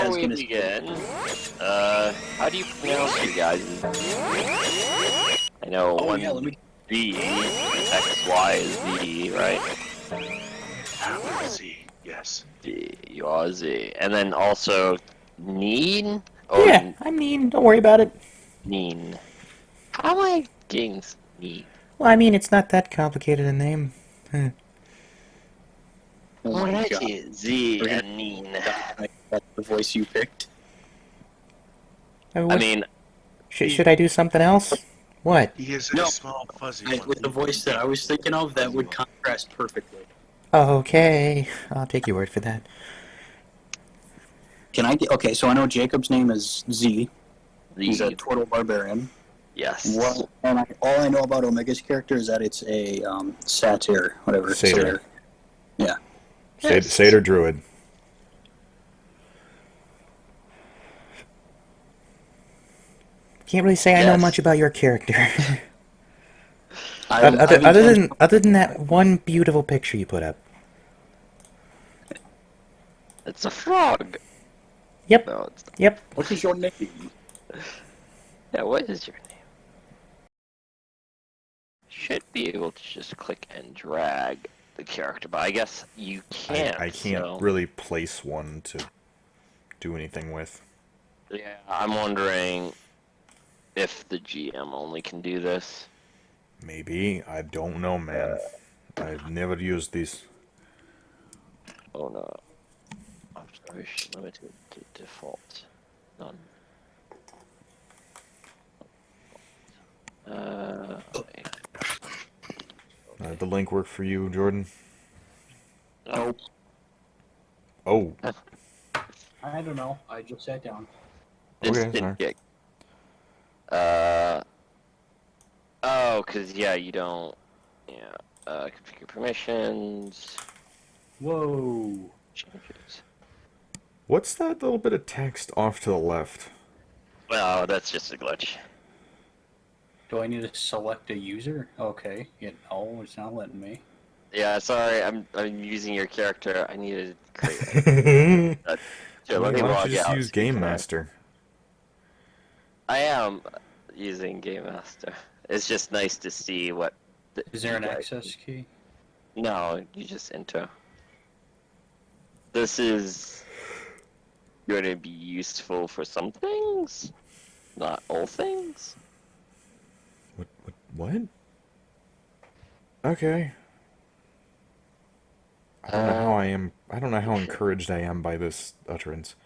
before we begin, how do you pronounce you guys? I know one Z, X, Y is Z, right? Z, yes. Z, you are Z. And then also, Neen? Or Yeah, I'm Neen. Don't worry about it. Neen. How am I getting Neen? Well, I mean, it's not that complicated a name. Oh my God. Z and Neen. That's the voice you picked. I mean... Should I do something else? What? He is a small, fuzzy one. With the voice that I was thinking of, that would contrast perfectly. Okay, I'll take your word for that. Can I get... Okay, so I know Jacob's name is Z. Z. He's a turtle barbarian. Yes. Well, and all I know about Omega's character is that it's a satyr, whatever. Satyr. Yeah. Satyr druid. Can't really say I know much about your character. Other than that one beautiful picture you put up. It's a frog. Yep. No, it's not. Yep. What is your name? Yeah, what is your name? Should be able to just click and drag the character, but I guess you can't. I can't really place one to do anything with. Yeah, I'm wondering if the GM only can do this. Maybe. I don't know, man. I've never used these. Oh no. Observation limited to default. None. Okay. The link work for you, Jordan? Nope. Oh. I don't know. I just sat down. Instant kick. Oh, cause yeah, you don't. Yeah. Configure permissions. Whoa. Changes. What's that little bit of text off to the left? Oh, that's just a glitch. Do I need to select a user? Okay. No, it's not letting me. Yeah, sorry, I'm using your character. I need to create it. Here, let me Why don't log you just out. use Game Master? I am using Game Master. It's just nice to see what... Is there an access key? No, you just enter. This is going to be useful for some things, not all things. What? Okay. I don't know how I am. I don't know how encouraged I am by this utterance.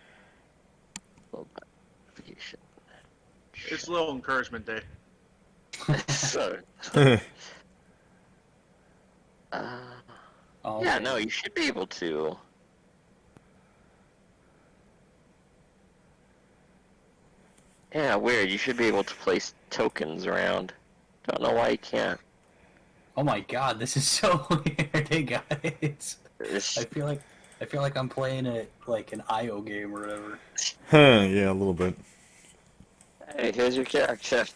It's a little encouragement day. So, yeah, no, you should be able to. Yeah, weird. You should be able to place tokens around. Don't know why you can't. Oh my God, this is so weird, hey guys. I feel like I'm playing it like an IO game or whatever. Huh? Yeah, a little bit. Hey, here's your character.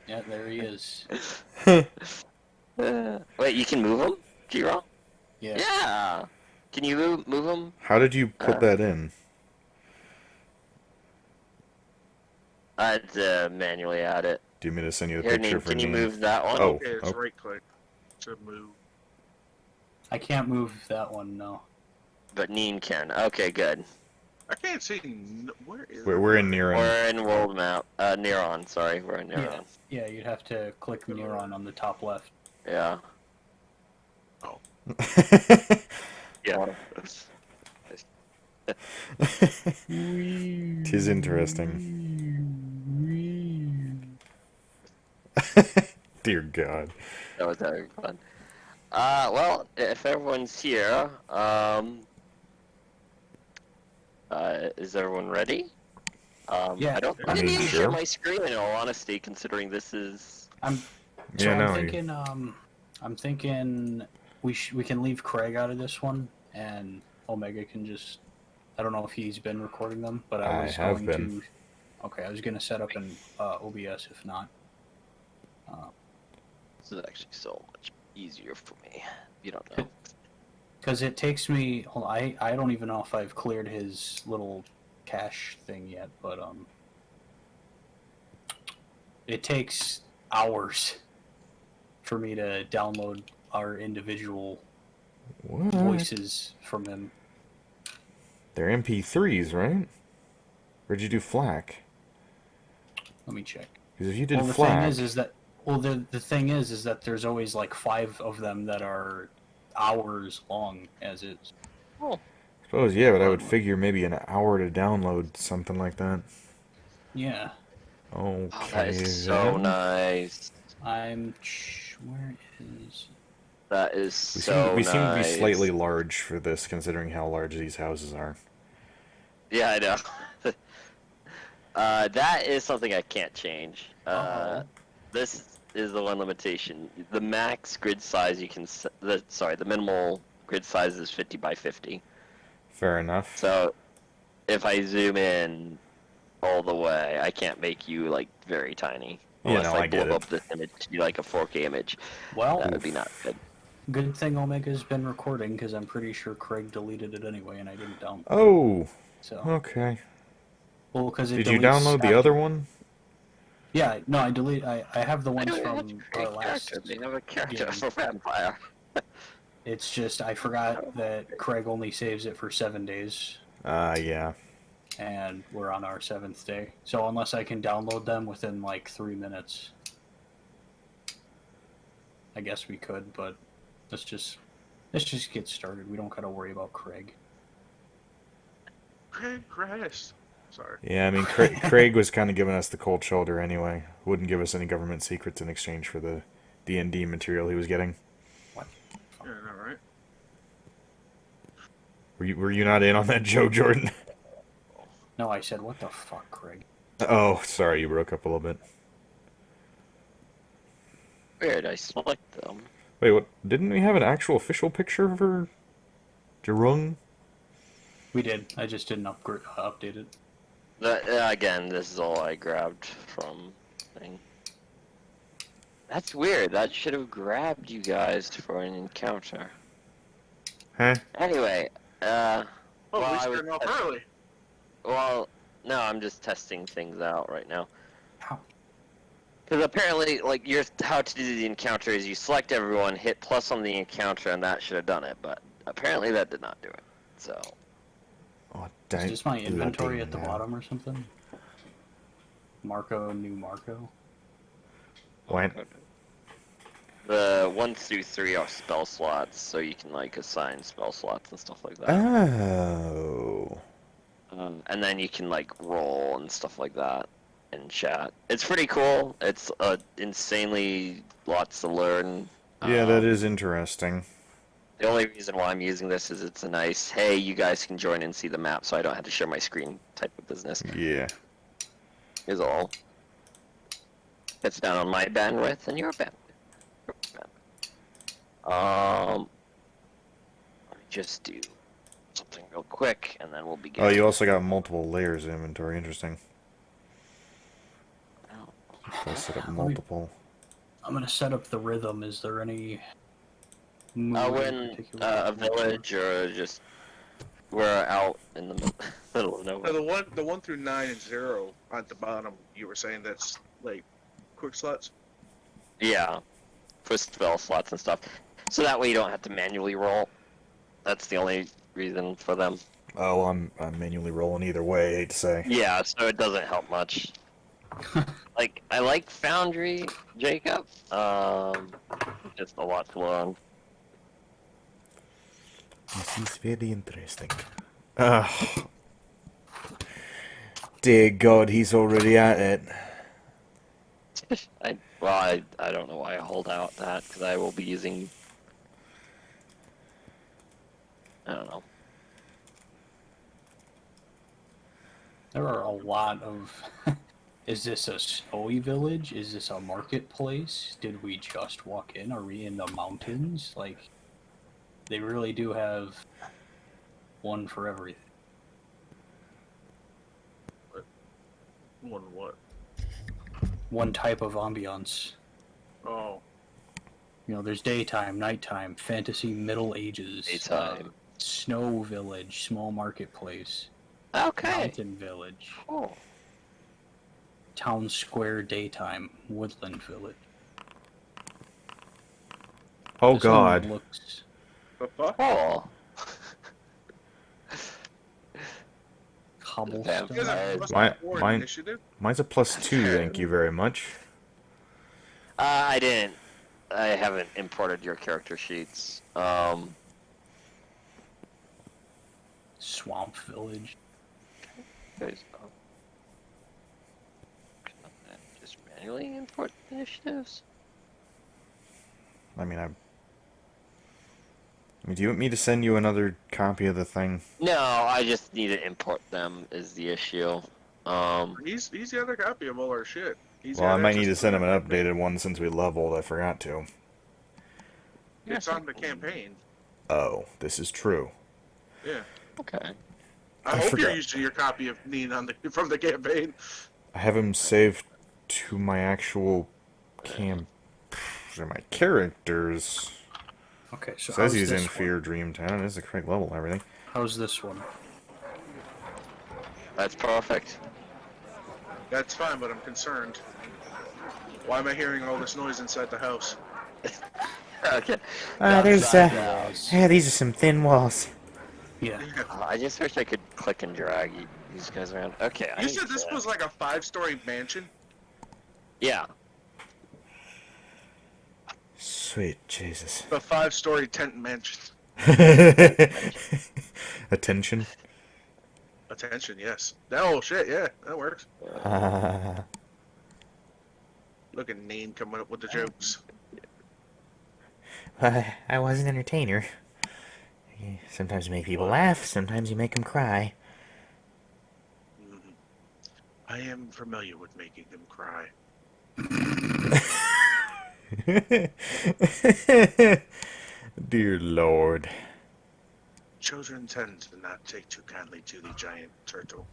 Yeah, there he is. Wait, you can move him? G-Roll? Yeah. Yeah! Can you move him? How did you put that in? I had to manually add it. Do you mean to send you the Here, picture for can you Neen? move that one? Oh, Okay, it's right click to move. I can't move that one, no. But Neen can. Okay, good. I can't see. Where is We're in Neuron. We're in world map. Neuron, sorry. We're in Neuron. Yeah, you'd have to click Neuron on the top left. Yeah. Oh. Yeah. Tis interesting. Dear God. That was having fun. Well, if everyone's here, is everyone ready? Yeah. I don't I mean, need to sure. share my screen in all honesty, considering this is... I'm thinking we can leave Craig out of this one, and Omega can just... I don't know if he's been recording them, but I was have going been. to... Okay, I was going to set up an OBS if not. This is actually so much easier for me. You don't know. Because it takes me... I don't even know if I've cleared his little cache thing yet, but it takes hours for me to download our individual What? voices from him. They're MP3s, right? Where'd you do FLAC? Let me check. Because if you did Well, the FLAC... thing is that the thing is that there's always like 5 of them that are hours long as is. Oh. I suppose, yeah, but I would figure maybe an hour to download something like that. Yeah. Okay. Oh, that is so then. nice. Where is... That is We so seem to be nice. slightly large for this, considering how large these houses are. Yeah, I know. That is something I can't change. This is the one limitation. The max grid size you can... the minimal grid size is 50 by 50. Fair enough. So, if I zoom in all the way, I can't make you, like, very tiny. Yeah, Unless no, I I get blow it. up this image to be like a 4K image. Well, That would be not good. good thing Omega's been recording, because I'm pretty sure Craig deleted it anyway, and I didn't download it. Oh, So, okay. well, because it Did you deletes download the after- other one? Yeah, no, I have the ones I don't from our last... character. They have a character game. for vampire. It's just, I forgot that Craig only saves it for 7 days, Yeah. and we're on our 7th day. So unless I can download them within like 3 minutes, I guess we could, but let's just get started. We don't gotta worry about Craig. Craig Christ. Sorry. Yeah, I mean, Craig was kind of giving us the cold shoulder anyway. Wouldn't give us any government secrets in exchange for the D&D material he was getting. What? Yeah, I know, right? Were you not in on that, Joe Jordan? No, I said, what the fuck, Craig? Oh, sorry, you broke up a little bit. Weird, I select them. Wait, what? Didn't we have an actual official picture for Jerung? We did. I just didn't update it. Again, this is all I grabbed from thing. That's weird. That should have grabbed you guys for an encounter. Huh? Anyway, Oh, well, we I started was off early. well, no, I'm just testing things out right now. How? Because apparently, like, how to do the encounter is you select everyone, hit plus on the encounter, and that should have done it. But apparently that did not do it. So. Oh, Is dang. this my inventory at the bloody bottom or something? Marco, new Marco? What? The 1 through 3 are spell slots, so you can like assign spell slots and stuff like that. Oh. And then you can like roll and stuff like that in chat. It's pretty cool. It's insanely lots to learn. Yeah, that is interesting. The only reason why I'm using this is it's a nice, hey, you guys can join and see the map, so I don't have to share my screen type of business. Yeah. Is all. It's down on my bandwidth and your bandwidth. Let me just do something real quick, and then we'll begin. Oh, you also got multiple layers of inventory. Interesting. So I set up multiple. I'm gonna set up the rhythm. Is there any... We're in a village, or just we're out in the middle of nowhere. So the one through 9 and 0 at the bottom, you were saying that's like quick slots? Yeah, for spell slots and stuff. So that way you don't have to manually roll. That's the only reason for them. Oh, I'm manually rolling either way, I hate to say. Yeah, so it doesn't help much. Like, I like Foundry, Jacob. Just a lot to learn. This is very interesting. Dear God, he's already at it. I don't know why I hold out that, because I will be using... I don't know. There are a lot of... Is this a snowy village? Is this a marketplace? Did we just walk in? Are we in the mountains? Like, they really do have one for everything. One what? One type of ambiance. Oh. You know, there's daytime, nighttime, fantasy, Middle Ages, Daytime. snow village, small marketplace. Okay. Mountain Village. Cool. Town Square Daytime. Woodland Village. Oh This one God. looks... The fuck? Cool. You Cobblestone. guys have plus Mine- 4 mine- initiative? Mine's a +2, thank you very much. I didn't. I haven't imported your character sheets. Swamp Village. Guys, just manually import initiatives. I mean, do you want me to send you another copy of the thing? No, I just need to import them. Is the issue? He's got a copy of all our shit. He's Well, I got might need to access send him an everything. updated one since we leveled. I forgot to. It's on the campaign. Oh, this is true. Yeah. Okay. I I hope forgot. you're using your copy of Neen from the campaign. I have him saved to my actual my characters. Okay, so Says how's he's this in one? Fear Dream Town. It is the correct level and everything. How's this one? That's perfect. That's fine, but I'm concerned. Why am I hearing all this noise inside the house? Okay. There's, Outside the house. yeah, these are some thin walls. Yeah. I just wish I could click and drag these guys around. Okay. I You need said this to- was like a 5-story mansion? Yeah. Sweet Jesus. A 5-story tent mansion. Attention. Attention, yes. Oh, shit, yeah, that works. Look at Neen coming up with the jokes. I was an entertainer. Sometimes you make people laugh, sometimes you make them cry. Mhm. I am familiar with making them cry. Dear Lord. Children tend to not take too kindly to the giant turtle.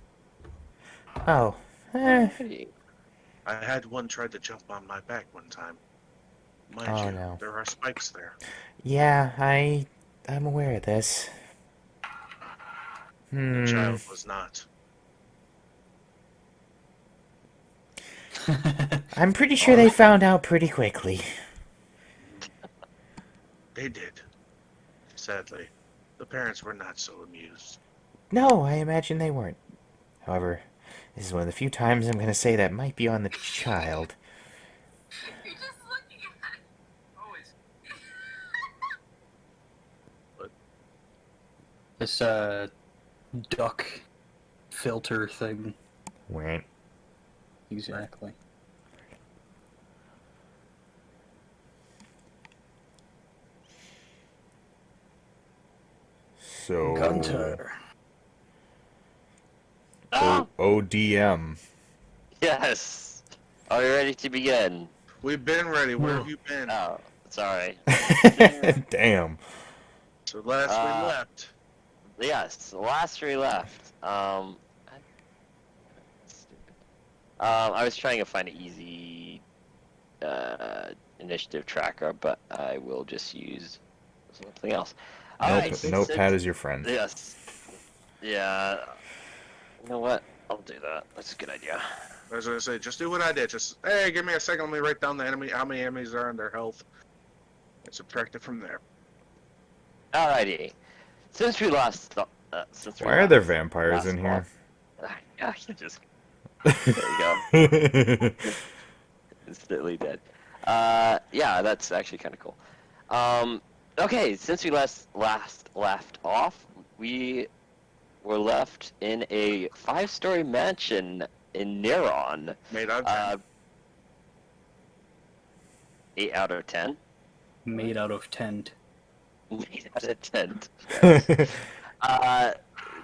Oh, Hey. I had one try to jump on my back one time. Mind Oh, you, no. there are spikes there. yeah, I'm aware of this. The child was not. I'm pretty sure they found out pretty quickly. They did. Sadly, the parents were not so amused. No, I imagine they weren't. However, this is one of the few times I'm going to say that might be on the child. You're just looking at it. Always. This duck filter thing. Went. Exactly. So. Gunter. ODM. Yes. Are you ready to begin? We've been ready. Where have you been? Oh, sorry. Damn. So last we left. Yes, last we left. I was trying to find an easy initiative tracker, but I will just use something else. Alright, Notepad is your friend. Yes. Yeah. You know what? I'll do that. That's a good idea. I was gonna say, just do what I did. Just, hey, give me a second. Let me write down the enemy, how many enemies are and their health, and subtract it from there. Alrighty. Since we last, Why are there vampires in here? Yeah, you just there you go. Instantly dead. Yeah, that's actually kind of cool. Okay, since we last left off, we were left in a 5-story mansion in Neron. Made out of 8 out of 10. Made out of tent. 8 out of 10. Yes.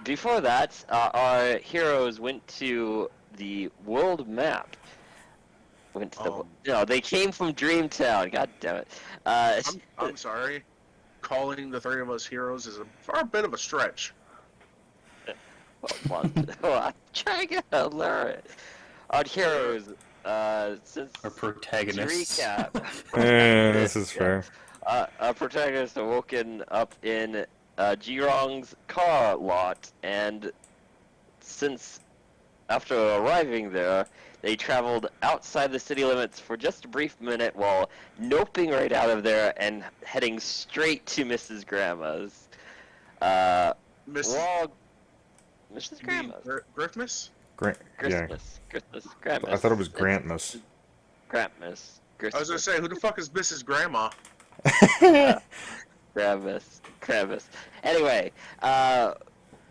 Before that, our heroes went to the world map. Went to the. No, they came from Dreamtown. God damn it. I'm sorry. Calling the three of us heroes is a far bit of a stretch. Well, I'm trying to learn it. Our heroes, since Our protagonists. to recap, This is fair. our protagonists are woken up in Jirong's car lot and since after arriving there, they traveled outside the city limits for just a brief minute while noping right out of there and heading straight to Mrs. Grandma's. Miss While Mrs. Grandma's. Griffmas? Yeah. Christmas, Grandma's. I thought it was Grantmas. Grandma's. I was gonna say, who the fuck is Mrs. Grandma? Kravis. Anyway,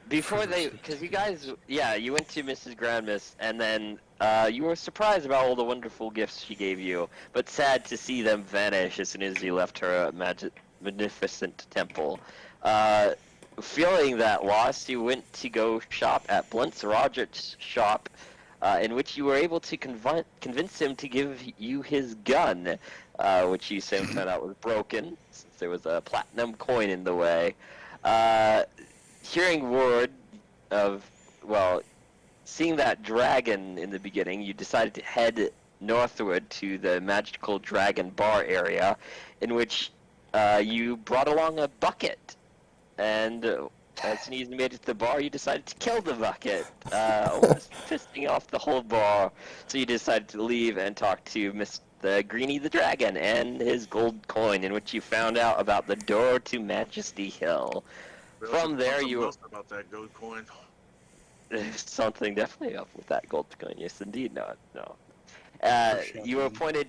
before because you guys, yeah, you went to Mrs. Grandmas, and then you were surprised about all the wonderful gifts she gave you, but sad to see them vanish as soon as you left her magnificent temple. Feeling that lost, you went to go shop at Blunt's Roger's shop, in which you were able to convince him to give you his gun, which you soon found out was broken, since there was a platinum coin in the way. Hearing word of, well, seeing that dragon in the beginning, you decided to head northward to the magical dragon bar area, in which you brought along a bucket. And as soon as you made it to the bar, you decided to kill the bucket, almost pissing off the whole bar. So you decided to leave and talk to Mr. Greenie the Dragon and his gold coin, in which you found out about the door to Majesty Hill. From there, you about that gold coin. There's something definitely up with that gold coin. Yes, indeed. No. You were appointed.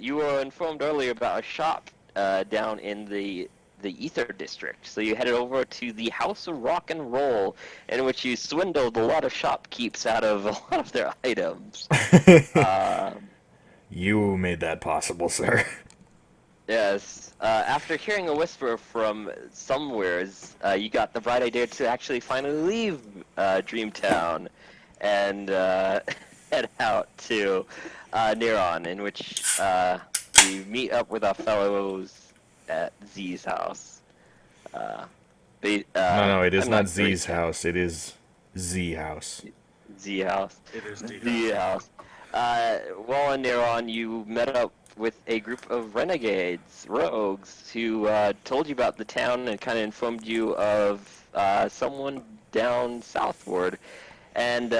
You were informed earlier about a shop down in the Ether District. So you headed over to the House of Rock and Roll, in which you swindled a lot of shopkeeps out of a lot of their items. You made that possible, sir. Yes. After hearing a whisper from somewheres, you got the bright idea to actually finally leave Dreamtown and head out to Neron, in which we meet up with our fellows at Z's house. No, it is not Z's house. It is Z house. Z house. It is Z house. While in Neron, you met up with a group of renegades, rogues, who told you about the town and kind of informed you of someone down southward. And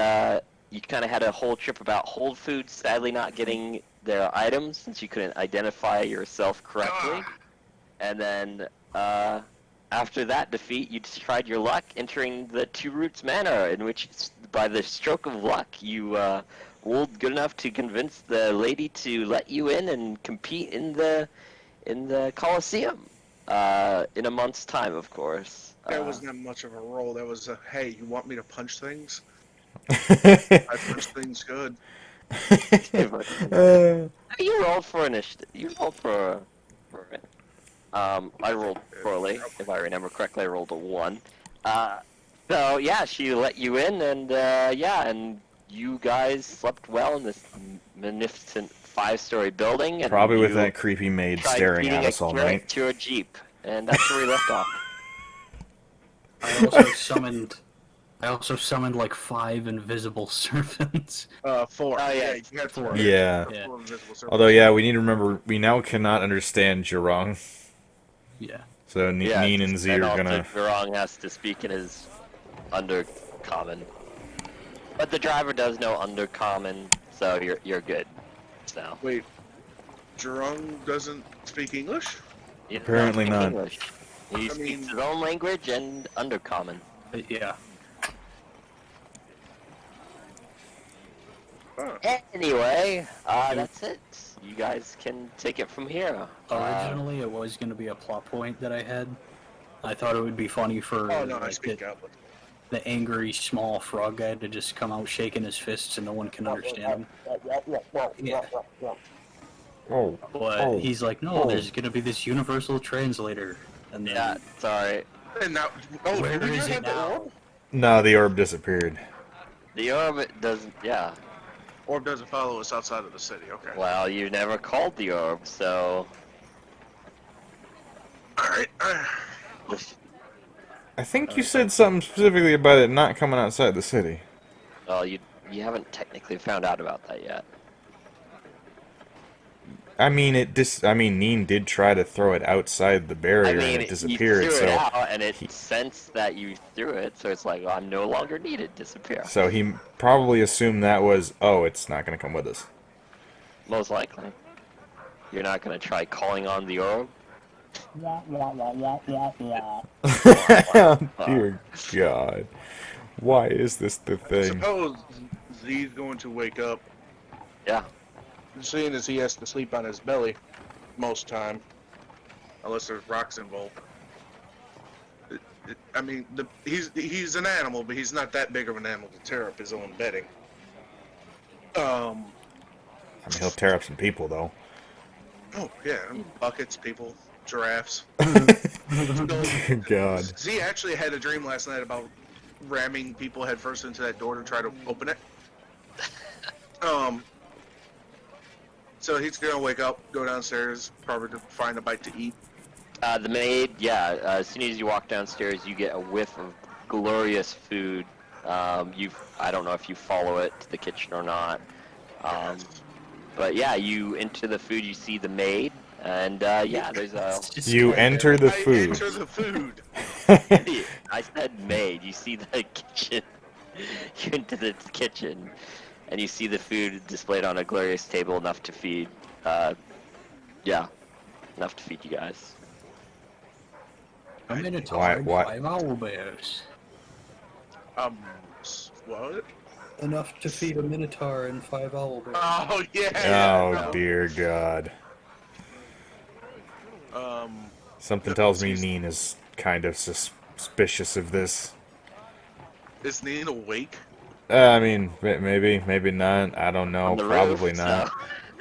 you kind of had a whole trip about Whole Foods sadly not getting their items since you couldn't identify yourself correctly. And then after that defeat, you tried your luck entering the Two Roots Manor, in which, by the stroke of luck, you rolled good enough to convince the lady to let you in and compete in the Coliseum in a month's time, of course. That wasn't that much of a roll. That was a, hey, you want me to punch things? I punch things good. You rolled for initiative. You rolled for it. I rolled poorly, if I remember correctly. I rolled a 1. So yeah, she let you in, and and you guys slept well in this magnificent 5-story building. And Probably with that creepy maid staring at us all night. To a jeep, and that's where we left off. I also summoned like 5 invisible servants. 4. Oh, yeah. You had 4. Yeah. Four invisible servants. Although, yeah, we need to remember, we now cannot understand Jurong. Yeah. So Neen and Z are gonna... Jurong has to speak in his undercommon. But the driver does know undercommon, so you're good. So. Wait, Jurong doesn't speak English? He does Apparently speak not. English. He speaks his own language and undercommon. Yeah. Anyway, that's it. You guys can take it from here. Originally, it was going to be a plot point that I had. I thought it would be funny for Oh no, I like, speak out. the angry small frog guy to just come out shaking his fists and no one can understand him. Yeah. Oh. But he's like, no, there's going to be this universal translator. And then, Yeah, sorry. And now, oh, Where did you is it have the now? orb? No, the orb disappeared. The orb doesn't, yeah. Orb doesn't follow us outside of the city. Okay. Well, you never called the orb, so... All right. I think you said something specifically about it not coming outside the city. Well, you haven't technically found out about that yet. I mean, Neen did try to throw it outside the I barrier and mean, it you disappeared. threw it So, out, and it he, sensed that you threw it, so it's like, oh, I'm no longer needed. Disappear. so he probably assumed that was, oh, it's not gonna come with us. Most likely. You're not gonna try calling on the orb? Dear God, why is this the I thing? suppose Z's going to wake up, Yeah. seeing as he has to sleep on his belly most time, unless there's rocks involved. I mean, he's an animal, but he's not that big of an animal to tear up his own bedding. I mean, he'll tear up some people though. Oh yeah, buckets, people, giraffes. Dear God. Z actually had a dream last night about ramming people headfirst into that door to try to open it. So he's gonna wake up, go downstairs, probably to find a bite to eat. The maid, yeah, as soon as you walk downstairs, you get a whiff of glorious food. I don't know if you follow it to the kitchen or not. But yeah, you enter the food, you see the maid, and yeah, there's a... You enter the I food. enter the food. I said maid, you see the kitchen. You enter the kitchen, and you see the food displayed on a glorious table, enough to feed, yeah, enough to feed you guys. A minotaur Why- and why- 5 owlbears. What? Enough to feed a minotaur and 5 owlbears. Oh yeah. Oh dear God. Something Yep, tells me he's- Neen is kind of suspicious of this. Is Neen awake? I mean, maybe not. I don't know. On the Probably roof, not.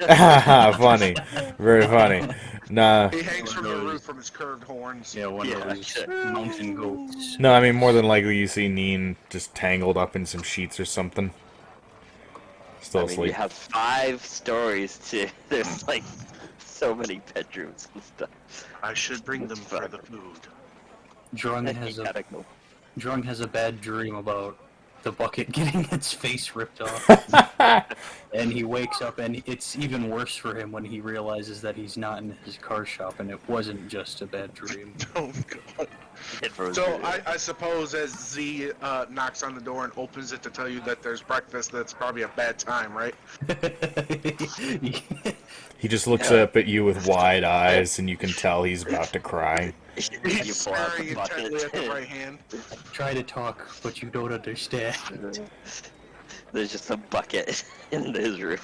so- Funny, very funny. Nah, He hangs from the those- roof from his curved horns. Yeah, one Yeah, of those sure. mountain goats. no. I mean, more than likely, you see Neen just tangled up in some sheets or something. Still I mean, asleep. you have 5 stories to... There's like so many bedrooms and stuff. I should bring them for the food. Drung You has a gotta go. Drung has a bad dream about the bucket getting its face ripped off. And he wakes up and it's even worse for him when he realizes that he's not in his car shop and it wasn't just a bad dream. Oh god. Hit for his So food. I suppose as Z knocks on the door and opens it to tell you that there's breakfast, that's probably a bad time, right? He just looks up at you with wide eyes, and you can tell he's about to cry. You He's pull out staring the bucket. intently at the right hand. Try to talk, but you don't understand. There's just a bucket in his room.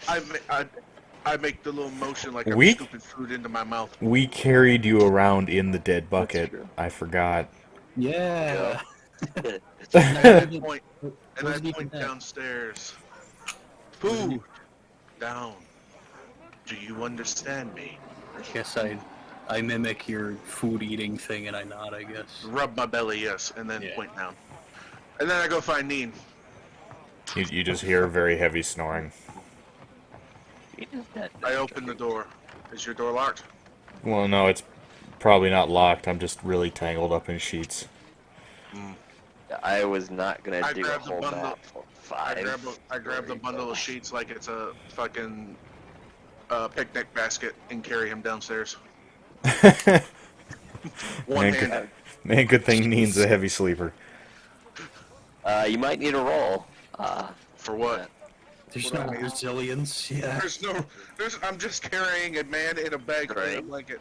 I make the little motion like I'm We- scooping food into my mouth. We carried you around in the dead bucket. true. I forgot. Yeah. And I point, and I Wasn't even point that. downstairs. Food! Down. Do you understand me? I guess I mimic your food eating thing and I nod, I guess. Rub my belly, yes, and then Yeah. point down. And then I go find Neen. You just hear very heavy snoring. I open the door. Is your door locked? Well, no, it's probably not locked. I'm just really tangled up in sheets. I was not gonna I do a grabbed the whole bundle- map for I 5. grab the bundle of sheets like it's a fucking picnic basket and carry him downstairs. One Man, handed. Man, good thing Neen's a heavy sleeper. You might need a roll. For what? There's Well, no I mean- resilience. Yeah. I'm just carrying a man in a bag under a Right. blanket.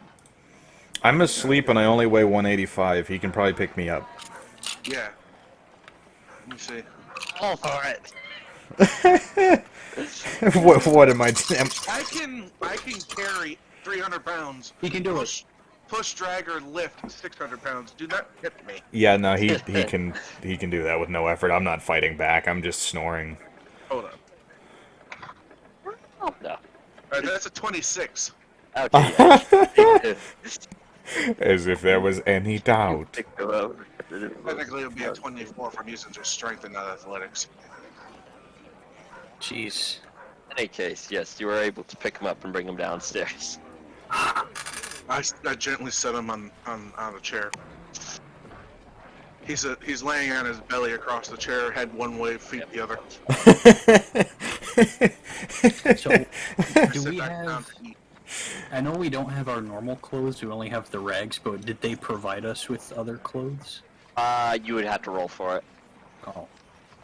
I'm asleep and I only weigh 185. He can probably pick me up. Yeah. Let me see. All for it. what am I doing? I can carry 300 pounds. He can do it. Push, drag, or lift 600 pounds. Do not hit me. Yeah, no, he can do that with no effort. I'm not fighting back. I'm just snoring. Hold on. Oh, no. Alright, that's a 26. Okay. Yeah. As if there was any doubt. Technically, it would be a 24 from using just strength and not athletics. Jeez. In any case, yes, you were able to pick him up and bring him downstairs. I gently set him on a chair. He's laying on his belly across the chair, head one way, feet the other. So, do Sit we back down have? to eat. I know we don't have our normal clothes. We only have the rags. But did they provide us with other clothes? You would have to roll for it. Oh, Are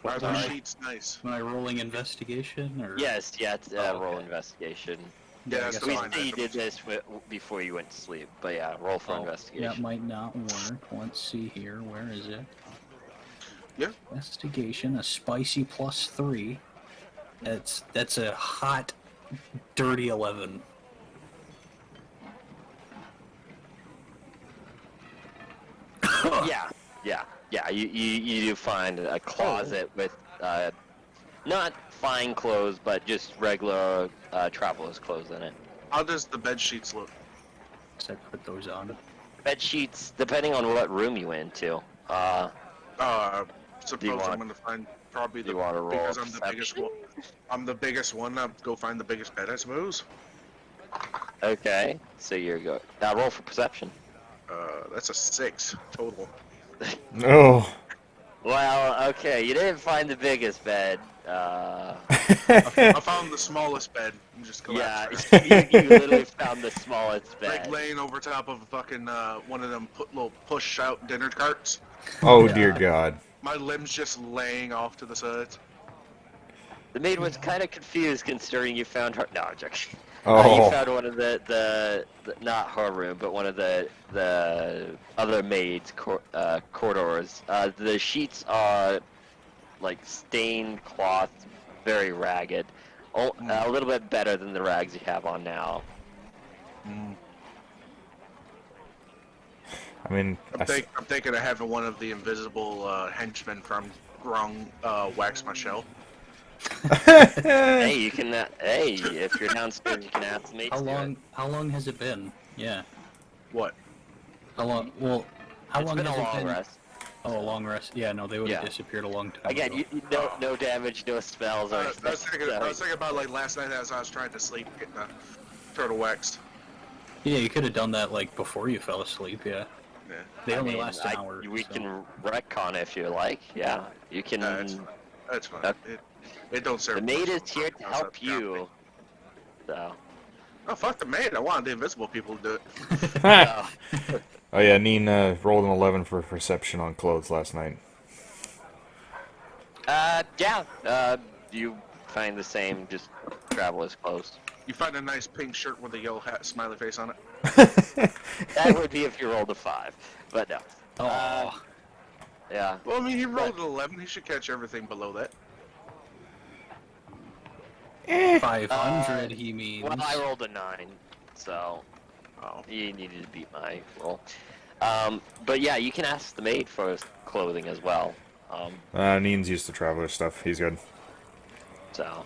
what those Sorry. sheets nice? am I rolling investigation or? Yes, yeah, it's Oh, roll okay. investigation. Yeah, I that's guess We fine. say you did this before you went to sleep, but yeah, roll for Oh, investigation. that might not work. Let's see here. Where is it? Yeah. Investigation, a spicy +3. That's a hot, dirty 11. Yeah. You do find a closet with not fine clothes, but just regular traveler's clothes in it. How does the bed sheets look? So I put those on. Bed sheets, depending on what room you went to. Suppose want- I'm gonna find probably Do the you want to roll because I'm the biggest perception? one. I'm the biggest one. I'll go find the biggest bed, I suppose. Okay, so you're good. Roll for perception. That's a 6 total. Oh. Well, okay, you didn't find the biggest bed. I found the smallest bed and just Yeah, collapsed. you literally found the smallest Like bed. laying over top of a fucking one of them little push-out dinner carts. Oh dear God. My limbs just laying off to the sides. The maid was kind of confused considering you found her. No, I'm joking. You Oh. found one of the not her room, but one of the other maids' corridors. The sheets are like stained cloth, very ragged. A little bit better than the rags you have on now. I mean, I'm thinking of having one of the invisible henchmen from Grung wax my shell. Hey, you can. Hey, if you're downstairs, you can ask the maid How to do it. long? How long has it been? Yeah. What? How long? Well, how It's long been has a it long been? rest. Oh, a long rest. Yeah, no, they would have Yeah. disappeared a long time Again, ago. no damage, no spells or I anything. was thinking about like last night as I was trying to sleep, getting the turtle waxed. Yeah, you could have done that like before you fell asleep. Yeah. Yeah. They I only mean, last an hour. We so. can retcon if you like. Yeah, you can. That's fine. Okay. It don't serve. The maid much is here to purpose, help that's down to me. you. So. Oh fuck the maid! I wanted the invisible people to do it. so, Oh yeah, Neen rolled an 11 for perception on clothes last night. yeah. You find the same, just traveler's clothes. You find a nice pink shirt with a yellow hat, smiley face on it. That would be if you rolled a 5, but no. Oh. Yeah. Well, I mean, he rolled an 11. He should catch everything below that. 500, he means. Well, I rolled a 9, so Oh. you needed to beat my roll. But yeah, you can ask the maid for his clothing as well. Neen's used to traveler stuff. He's good. So.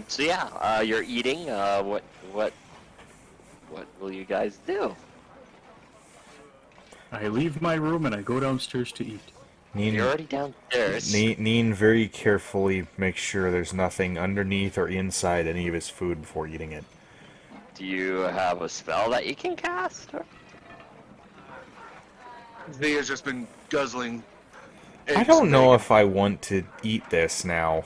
So yeah, you're eating. What will you guys do? I leave my room and I go downstairs to eat. Neen, You're already downstairs. Neen very carefully makes sure there's nothing underneath or inside any of his food before eating it. Do you have a spell that you can cast? He has just been guzzling. I eggs don't and know bacon. if I want to eat this now.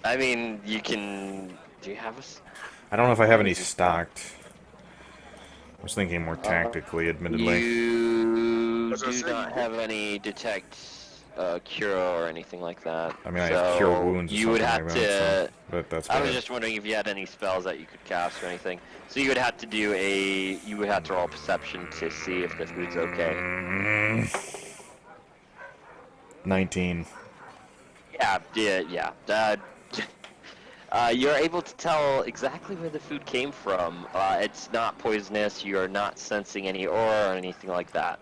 I mean, you can. Do you have a? I don't know if I have any stocked. I was thinking more tactically, admittedly. You As I do said, not you- have any detect cure or anything like that. I mean, I have cure So wounds or you would something have like to. that, so, but that's I about was it. just wondering if you had any spells that you could cast or anything. So you would have to do a. You would have to roll perception to see if the food's okay. 19. Yeah. You're able to tell exactly where the food came from. It's not poisonous. You are not sensing any aura or anything like that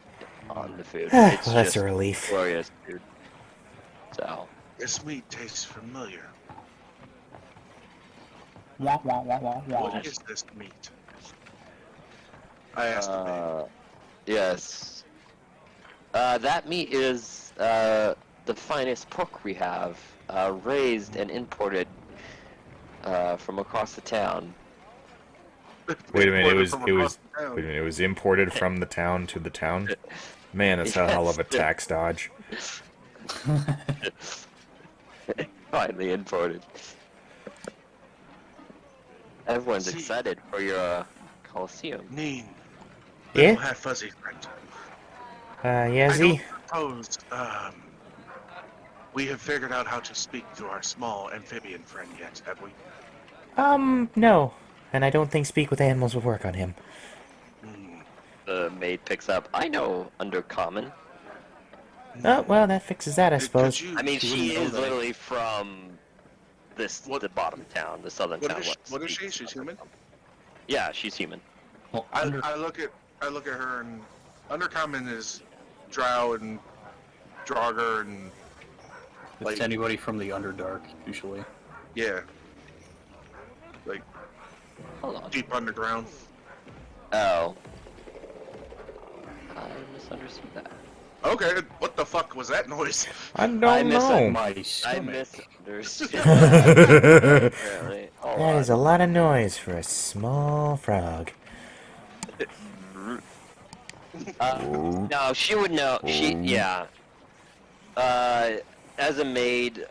on the food. It's Well, that's just a relief. glorious food. So. This meat tastes familiar. Wah, wah, wah, wah, wah. What is this meat? I asked the maid. Yes. That meat is the finest pork we have, raised and imported from across the town. Wait a minute, Imported from across the town. wait a minute, it was imported from the town to the town? Man, that's a hell of a tax dodge. Finally imported. Everyone's See- excited for your Coliseum. Neen, Yeah? little half fuzzy friend. Yeah, I Z? don't suppose we have figured out how to speak to our small amphibian friend yet, have we? No. And I don't think speak with animals would work on him. Hmm. The maid picks up. I know Undercommon. Oh, well, that fixes that, I Could suppose. you? I mean, She she wouldn't know is that. literally from What- the bottom town, the southern town. What is she? speaks She's human. Yeah, she's human. Well, I look at her and Undercommon is Drow and Draugr and it's anybody from the Underdark, usually. yeah, like Hold on. deep underground. Oh. I misunderstood that. Okay, what the fuck was that noise? I don't I miss know. My I stomach. misunderstood that, apparently. Hold That on. is a lot of noise for a small frog. No, she would know. Yeah. As a maid,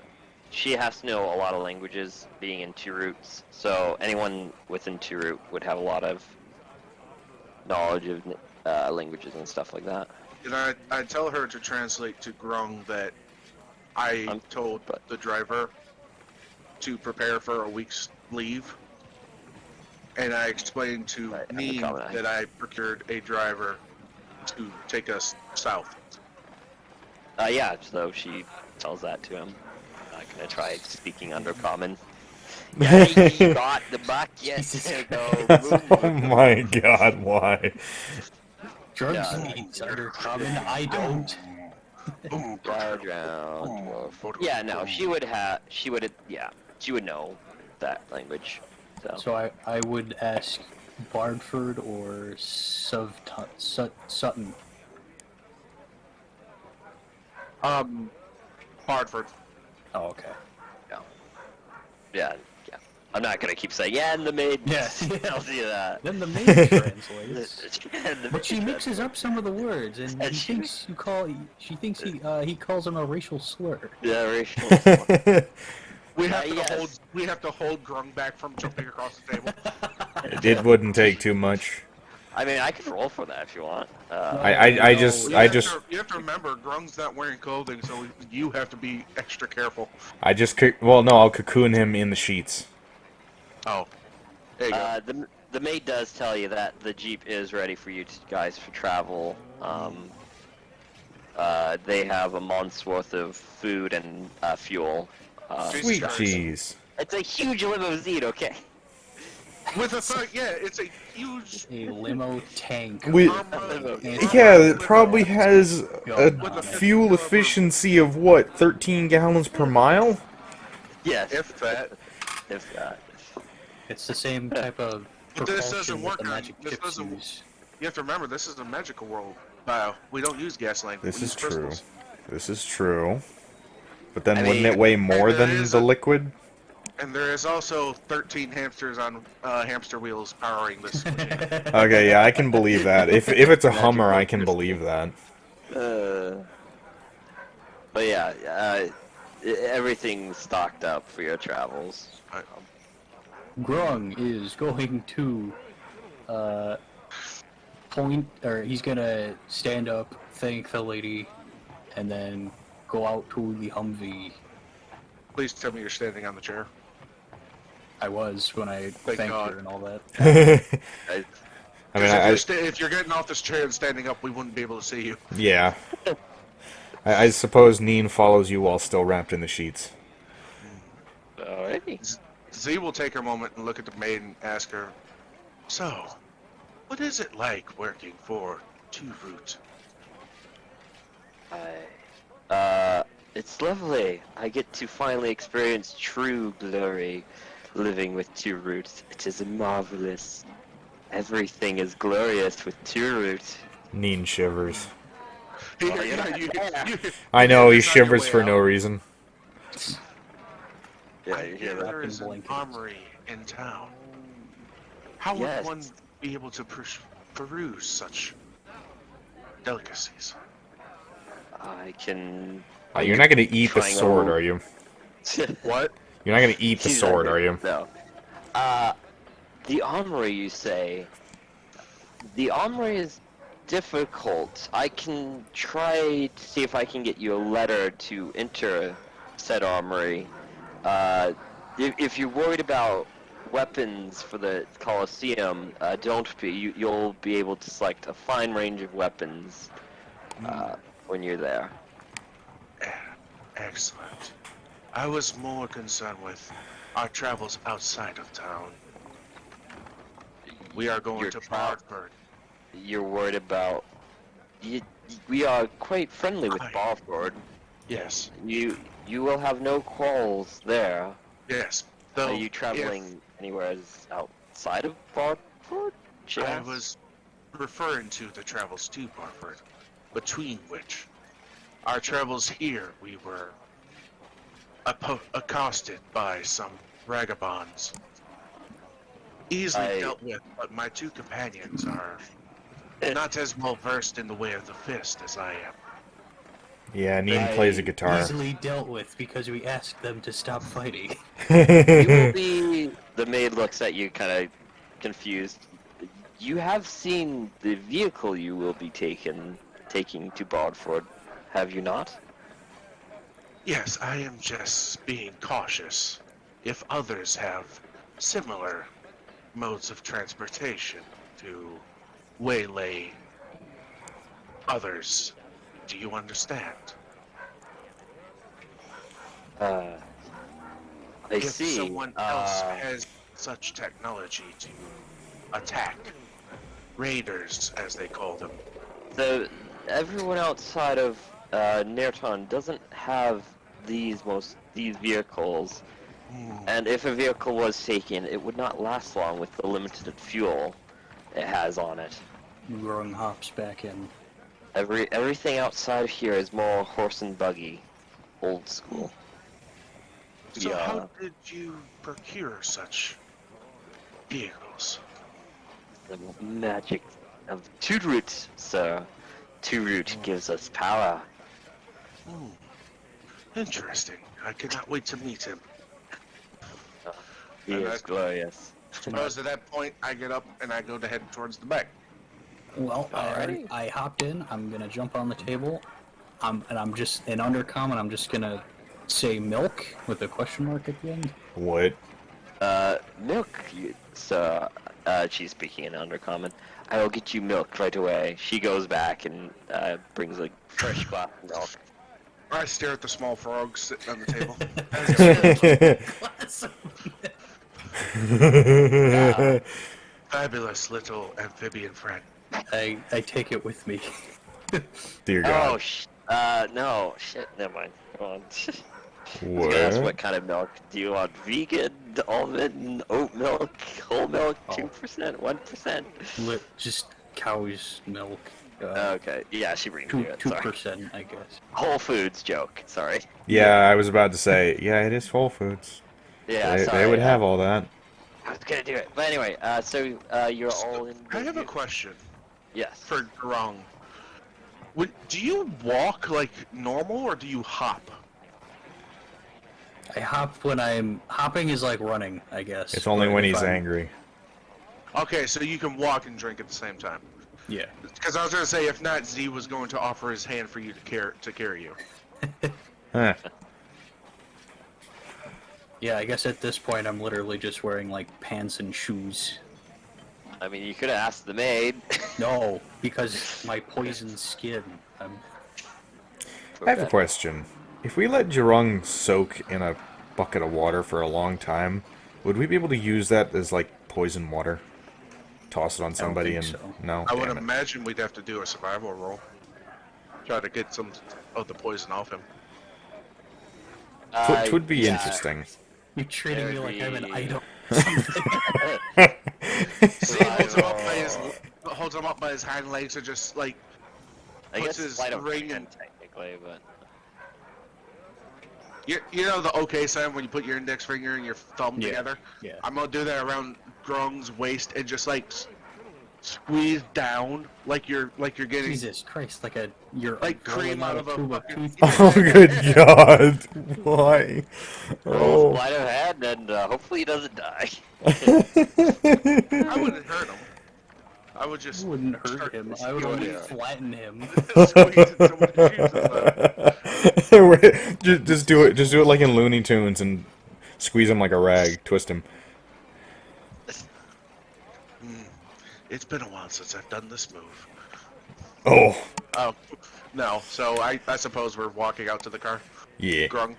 she has to know a lot of languages, being in two roots. So anyone within two root would have a lot of knowledge of languages and stuff like that. And I tell her to translate to Grung that I told the driver to prepare for a week's leave. And I explained to Right, Neen undercover. that I procured a driver to take us south. Yeah, so she tells that to him. I'm not gonna try speaking Undercommon. Yeah, you got the buck, yes. Jesus Oh my god, why? Drugs Yeah. means Undercommon. I don't. Yeah, no, she would know that language. So I would ask Bardford or Sutton. Hartford. Oh, okay. Yeah. I'm not gonna keep saying, yeah, and the maid Yeah. tells you that. Then the maid translates. And the But she maid mixes up some of the words, and And he she- thinks you call. She thinks he calls him a racial slur. Yeah, racial. We have to yes. hold Grung back from jumping across the table. It wouldn't take too much. I mean, I could roll for that if you want. I just You have to remember, Grung's not wearing clothing, so you have to be extra careful. well, no, I'll cocoon him in the sheets. Oh, there you go. The maid does tell you that the jeep is ready for you guys for travel. They have a month's worth of food and fuel. Jesus Sweet Christ. cheese. It's a huge limousine, okay? With a it's a huge. A limo tank. We- armor- Yeah, it probably has a With a fuel efficiency of what, 13 gallons per mile? Yes. If that. If that. It's the same type of But this propulsion doesn't that work the on- magic this ships doesn't- use. You have to remember, this is a magical world. We don't use gasoline. This we is use true. crystals. This is true. But then I wouldn't mean- it weigh more And there than is the a- liquid? And there is also 13 hamsters on hamster wheels powering this machine. Okay, yeah, I can believe that. If it's a Hummer, I can Magical believe that. But yeah, everything's stocked up for your travels. Grung is going to he's gonna stand up, thank the lady, and then go out to the Humvee. Please tell me you're standing on the chair. I was when I Thank thanked God. her and all that. I, I mean, If you're getting off this chair and standing up, we wouldn't be able to see you. yeah. I suppose Neen follows you while still wrapped in the sheets. alrighty. Z will take a moment and look at the maid and ask her, "So, what is it like working for Two Root?" It's lovely. I get to finally experience true glory living with two roots. It is marvelous. Everything is glorious with two roots. Neen shivers. Yeah, I know, he It's on your shivers way for out. no reason. Yeah, I you hear hear that? there is an blankets. armory in town. How would Yes. one be able to peruse such delicacies? I can. You're not going to eat the Trying sword, out- are you? What? You're not gonna eat the He's not sword, gonna- are you? No. The armory, you say? The armory is difficult. I can try to see if I can get you a letter to enter said armory. If you're worried about weapons for the Colosseum, don't be. You'll be able to select a fine range of weapons when you're there. Excellent. I was more concerned with our travels outside of town. We are going Your to tra- Bardford. You're worried about. We are quite friendly with Aye. Balford. Yes. You will have no quarrels there. Yes. Are Though, you traveling anywhere outside of Barford? I was referring to the travels to Bardford, between which our travels here we were accosted by some vagabonds. Easily dealt with, but my two companions are not as well versed in the way of the fist as I am. Yeah, Neen plays a guitar. Easily dealt with because we asked them to stop fighting. You will be. The maid looks at you, kind of confused. You have seen the vehicle you will be taking to Bardford, have you not? Yes, I am just being cautious. If others have similar modes of transportation to waylay others, do you understand? I If see. someone else has such technology to attack raiders, as they call them. So everyone outside of Nerton doesn't have these vehicles, and if a vehicle was taken, it would not last long with the limited fuel it has on it. Growing hops back in. Everything outside of here is more horse and buggy, old school. So how did you procure such vehicles? The magic of Two Root, sir. Two Root gives us power. Interesting. I cannot wait to meet him. He And is glorious. Suppose at that point I get up and I go to head towards the back. Well, I hopped in. I'm gonna jump on the table. And I'm just in undercommon. I'm just gonna say milk with a question mark at the end. What? Milk, sir. She's speaking in Undercommon. I will get you milk right away. She goes back and brings a fresh glass of milk. I stare at the small frogs sitting on the table. Fabulous little amphibian friend. I take it with me. Dear God. No, shit, never mind. Go on. I was What? gonna ask what kind of milk. Do you want vegan, almond, oat milk, whole milk, 2%, 1%? Just cow's milk. Okay, yeah, she brings you it. 2%, I guess. Whole Foods joke, sorry. Yeah, I was about to say, yeah, it is Whole Foods. Yeah, They would have all that. I was gonna do it. But anyway, so you're all in. I have a question Yes. for Grung. Do you walk like normal or do you hop? I hop when I'm... Hopping is like running, I guess. It's only But when if he's I'm- angry. Okay, so you can walk and drink at the same time. Yeah. Because I was gonna say, if not, Z was going to offer his hand for you to carry you. Huh. Yeah, I guess at this point I'm literally just wearing like pants and shoes. I mean, you could have asked the maid. No, because my poisoned skin. I have a question. If we let Jurong soak in a bucket of water for a long time, would we be able to use that as like poison water? Toss it on somebody and think so. no. I would Damn it. imagine we'd have to do a survival roll. Try to get some of the poison off him. Would be interesting. You're treating me like I'm an item. Z holds him up by his hind legs and just like I puts guess his sleight of ring hand, technically, but you know the okay sign when you put your index finger and your thumb Yeah, together? yeah. I'm gonna do that around Grung's waist and just like squeeze down like you're getting Jesus Christ, you're like cream out of a tube of fucking. toothpaste. Oh, good God. Why? Roll Oh. sleight of hand, and hopefully he doesn't die. I wouldn't hurt him. I would I just wouldn't hurt start him. I would You only wouldn't. flatten him. squeezing someone's juices out. just do it. Just do it like in Looney Tunes and squeeze him like a rag. Twist him. It's been a while since I've done this move. Oh. Oh, no. So I suppose we're walking out to the car. Yeah. Grung.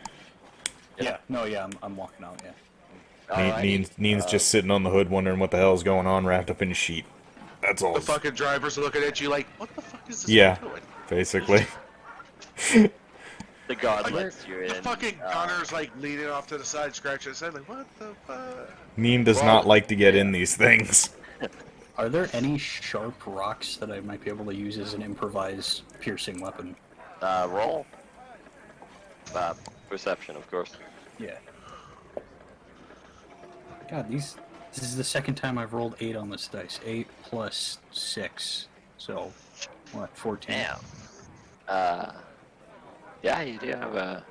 Yeah, no, yeah, I'm walking out, yeah. Alrighty. Neen's just sitting on the hood wondering what the hell's going on wrapped up in a sheet. That's all. The fucking driver's looking at you like, what the fuck is this Yeah. guy doing? Basically. The god Like, lets you in. The fucking gunner's like leaning off to the side, scratching his head like, what the fuck? Neen does not like to get in these things. Are there any sharp rocks that I might be able to use as an improvised piercing weapon? Roll. Perception, of course. Yeah. God, this is the second time I've rolled 8 on this dice. 8 plus 6. So, what, 14? Damn. Yeah, you do have a.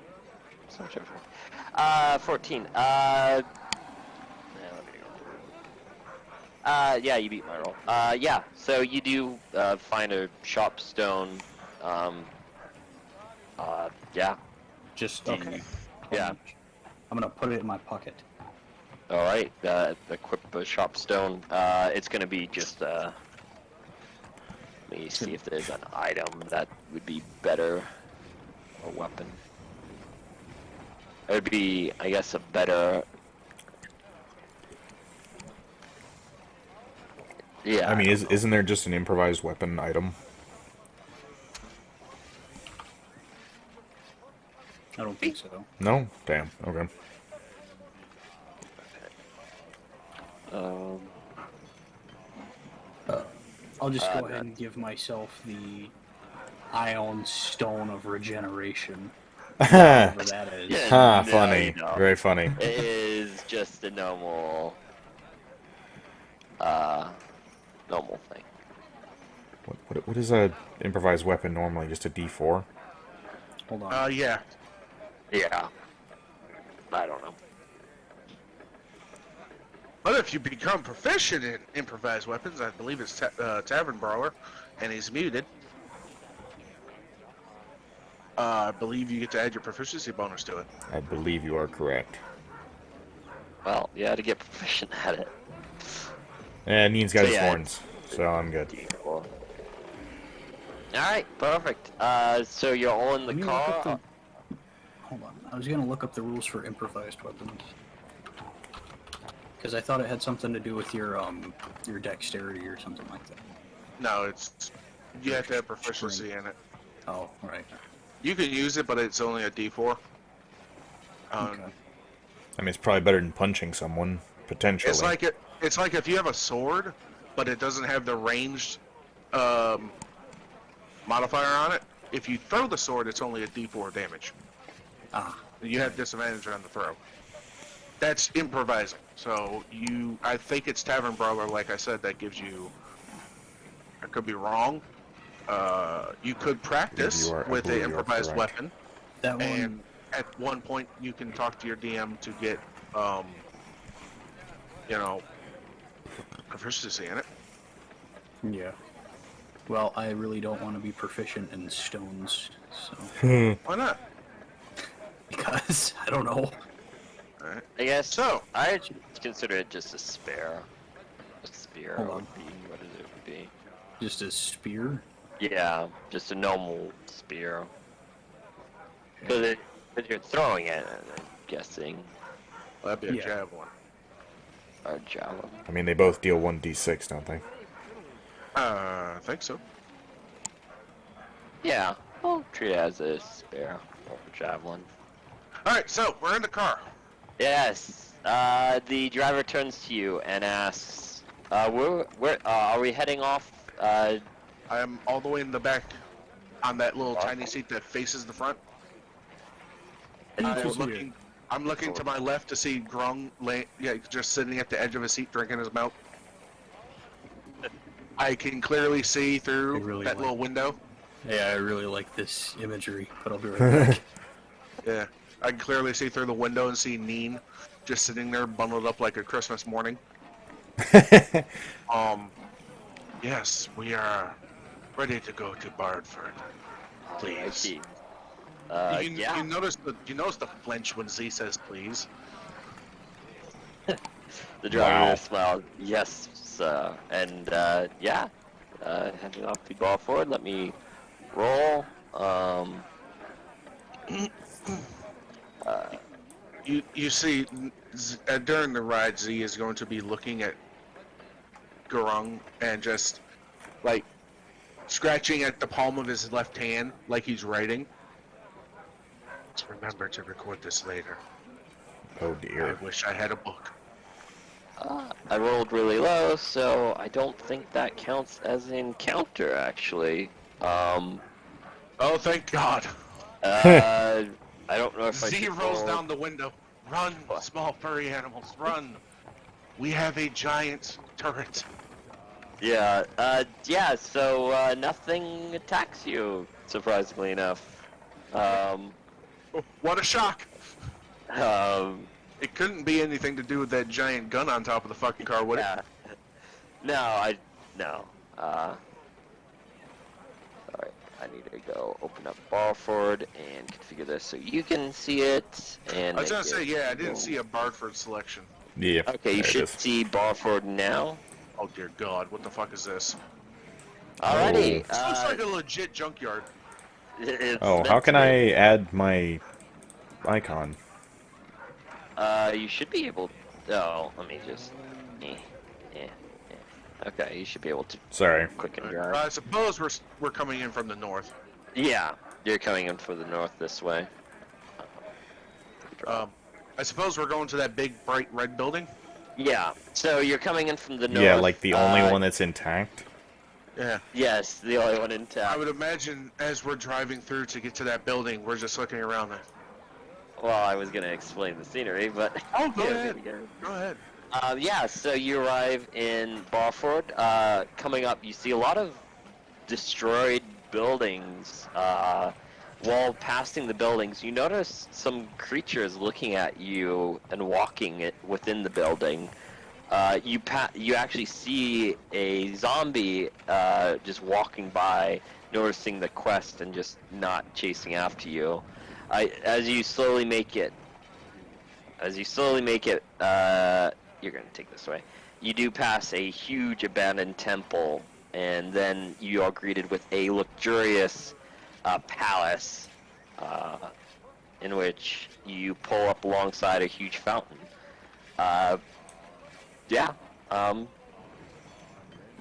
14. Yeah, you beat my roll. Yeah, so you do find a sharp stone. Yeah. Just, okay. Yeah. I'm gonna put it in my pocket. All right. Equip a sharp stone. It's gonna be just. Let me see if there's an item that would be better. A weapon. It would be, I guess, a better. Yeah. I mean, isn't there just an improvised weapon item? I don't think so. No? Damn. Okay. I'll just go ahead and give myself the Ion Stone of Regeneration. Whatever that is. Yeah. Ha, No, funny. you don't. Very funny. It is just a normal, normal thing. What is a improvised weapon normally? Just a D4? Hold on. Yeah. Yeah. I don't know. But if you become proficient in improvised weapons, I believe it's Tavern Brawler, and he's muted. I believe you get to add your proficiency bonus to it. I believe you are correct. Well, you had to get proficient at it. And Neen's got So, his yeah, horns, so I'm good. All right, perfect. So you're all in the Let me look up car. Hold on. I was gonna look up the rules for improvised weapons. Because I thought it had something to do with your dexterity or something like that. No, it's you have to have proficiency in it. Oh, right. You can use it, but it's only a D4. Okay. I mean, it's probably better than punching someone, potentially. It's like if you have a sword, but it doesn't have the ranged modifier on it. If you throw the sword, it's only a D4 damage. Ah. You have disadvantage on the throw. That's improvising. So I think it's Tavern Brawler, like I said, that gives you. I could be wrong. You could practice with an improvised weapon, That and one. at one point you can talk to your DM to get, proficiency in it. Yeah. Well, I really don't want to be proficient in stones, so. Why not? Because, I don't know. Alright. I guess. So- I consider it just a spare. A spear Hold on. would be what it would be. Just a spear? Yeah, just a normal spear. Because you're throwing it, I'm guessing. Well, that'd be a Yeah. javelin. Or javelin. I mean, they both deal 1d6, don't they? I think so. Yeah, I'll treat it as a spear or a javelin. Alright, so we're in the car. Yes. The driver turns to you and asks, where are we heading off? I am all the way in the back on that little tiny seat that faces the front. I'm looking to my left to see Grung just sitting at the edge of his seat drinking his milk. I can clearly see through really that like- little window. Yeah, I really like this imagery, but I'll be right back. Yeah, I can clearly see through the window and see Neen just sitting there bundled up like a Christmas morning. Yes, we are ready to go to Bardford. Please. Alrighty. You Yeah. notice the flinch when Z says please. The driver Wow. smiled. Yes, sir. And yeah, heading off to ball forward. Let me roll. You see, during the ride, Z is going to be looking at Gurung and just like scratching at the palm of his left hand like he's writing. Let's remember to record this later. Oh I dear. wish I had a book. I rolled really low, so I don't think that counts as an encounter, actually. Oh, thank God. I don't know if I Z should rolls roll. down the window. Run, What? small furry animals, run. We have a giant turret. Yeah, so nothing attacks you, surprisingly enough. Oh, what a shock. Um, It couldn't be anything to do with that giant gun on top of the fucking car, would it? yeah. No. Alright, I need to go open up Barford and configure this so you can see it. And I was make gonna say, it yeah, I didn't roll. see a Bardford selection. Yeah. Okay, you there it should is. see Barford now. Oh dear God, what the fuck is this? Alrighty. This looks like a legit junkyard. It's Oh, meant how to can be. I add my icon? You should be able. Oh, let me just. Eh. Okay, you should be able to Sorry. click and drag. I suppose we're coming in from the north. Yeah, you're coming in for the north this way. I suppose we're going to that big bright red building. Yeah, so you're coming in from the north. Yeah, like the only one that's intact. Yeah. Yes, the only one in town. I would imagine as we're driving through to get to that building, we're just looking around there. Well, I was gonna explain the scenery, but Oh, go yeah, ahead. there we Go ahead. Yeah, so you arrive in Barford. Coming up, you see a lot of destroyed buildings. While passing the buildings, you notice some creatures looking at you and walking within the building. You actually see a zombie just walking by, noticing the quest and just not chasing after you. As you slowly make it, you're gonna take this way. You do pass a huge abandoned temple, and then you are greeted with a luxurious palace, in which you pull up alongside a huge fountain.